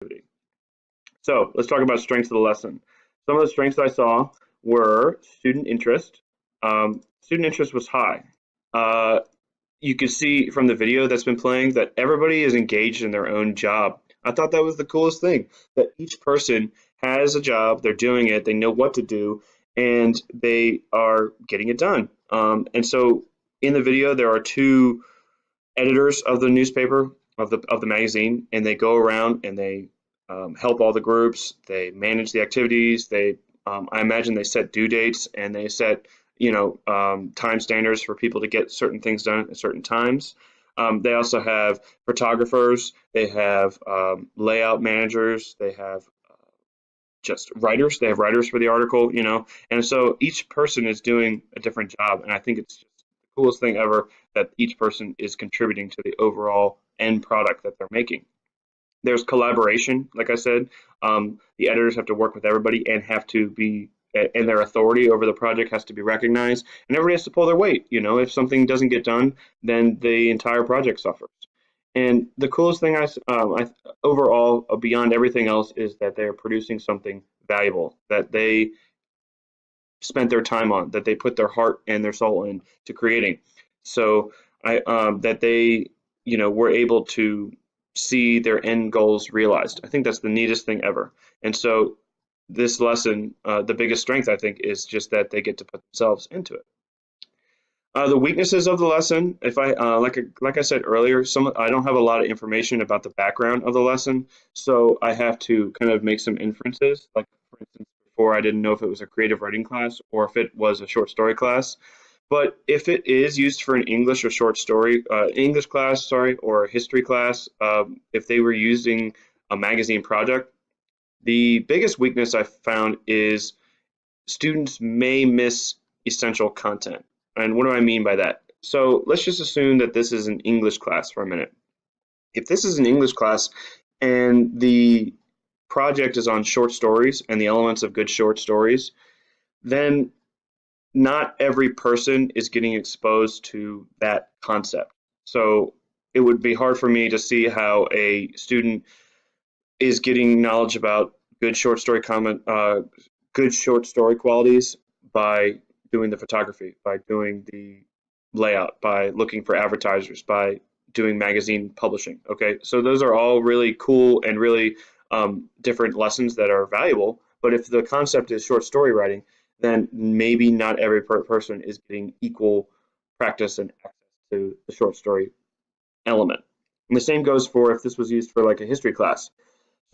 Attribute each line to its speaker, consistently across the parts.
Speaker 1: activity. So let's talk about strengths of the lesson. Some of the strengths I saw were student interest. Student interest was high. Uh, you could see from the video that's been playing that everybody is engaged in their own job. I thought that was the coolest thing, that each person has a job, they're doing it, they know what to do, and they are getting it done. And so in the video, there are two editors of the newspaper, of the magazine, and they go around and they help all the groups. They manage the activities. I imagine they set due dates and they set time standards for people to get certain things done at certain times. They also have photographers. They have layout managers. They have just writers. They have writers for the article, and so each person is doing a different job, and I think it's just the coolest thing ever that each person is contributing to the overall end product that they're making. There's collaboration, like I said. The editors have to work with everybody and have to be, and their authority over the project has to be recognized, and everybody has to pull their weight. If something doesn't get done, then the entire project suffers. And the coolest thing overall, beyond everything else, is that they are producing something valuable that they spent their time on, that they put their heart and their soul into creating. So that they, were able to see their end goals realized. I think that's the neatest thing ever. And so this lesson, the biggest strength I think is just that they get to put themselves into it. The weaknesses of the lesson, if I like I said earlier, I don't have a lot of information about the background of the lesson, so I have to kind of make some inferences. Like for instance, before I didn't know if it was a creative writing class or if it was a short story class. But if it is used for an English or short story, English class, sorry, or a history class, if they were using a magazine project, the biggest weakness I found is students may miss essential content. And what do I mean by that? So let's just assume that this is an English class for a minute. If this is an English class and the project is on short stories and the elements of good short stories, then not every person is getting exposed to that concept. So it would be hard for me to see how a student is getting knowledge about good short story good short story qualities by doing the photography, by doing the layout, by looking for advertisers, by doing magazine publishing. Okay, so those are all really cool and really different lessons that are valuable. But if the concept is short story writing, then maybe not every person is getting equal practice and access to the short story element. And the same goes for if this was used for like a history class.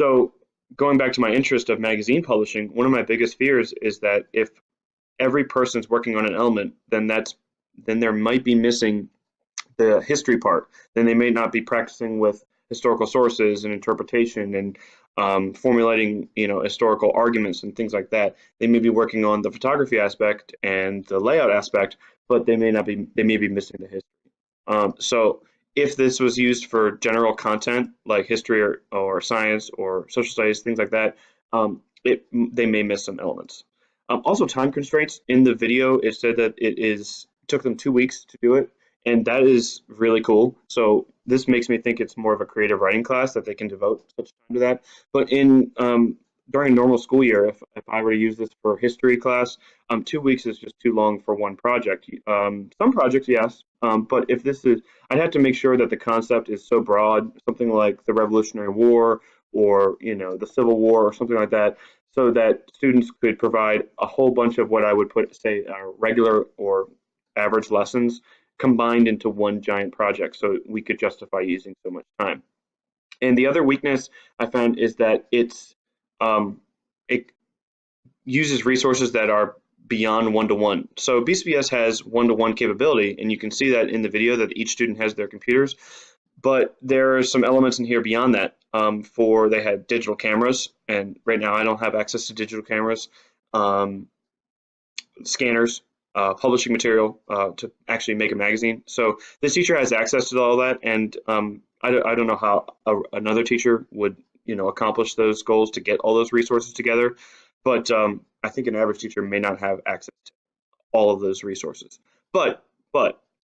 Speaker 1: So going back to my interest of magazine publishing, one of my biggest fears is that if every person's working on an element, then there might be missing the history part. Then they may not be practicing with historical sources and interpretation and formulating, historical arguments and things like that. They may be working on the photography aspect and the layout aspect, but they may be missing the history. So if this was used for general content like history or science or social studies, things like that, they may miss some elements. Also, time constraints. In the video, it said that it took them 2 weeks to do it, and that is really cool. So this makes me think it's more of a creative writing class that they can devote such time to that. But during a normal school year, if I were to use this for history class, 2 weeks is just too long for one project. Some projects, yes, but if this is, I'd have to make sure that the concept is so broad, something like the Revolutionary War or the Civil War or something like that, so that students could provide a whole bunch of what I would say regular or average lessons combined into one giant project, so we could justify using so much time. And the other weakness I found is that it uses resources that are beyond one-to-one. So BCBS has one-to-one capability, and you can see that in the video that each student has their computers. But there are some elements in here beyond that. They had digital cameras, and right now I don't have access to digital cameras, scanners, publishing material to actually make a magazine. So this teacher has access to all that, and I don't know how another teacher would accomplish those goals to get all those resources together. But I think an average teacher may not have access to all of those resources. But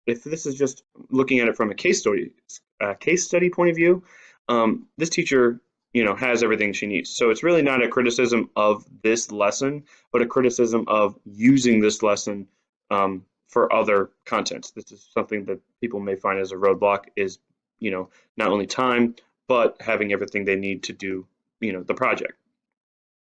Speaker 1: if this is just looking at it from a case study point of view, this teacher has everything she needs. So it's really not a criticism of this lesson, but a criticism of using this lesson for other contents. This is something that people may find as a roadblock is, not only time, but having everything they need to do, the project.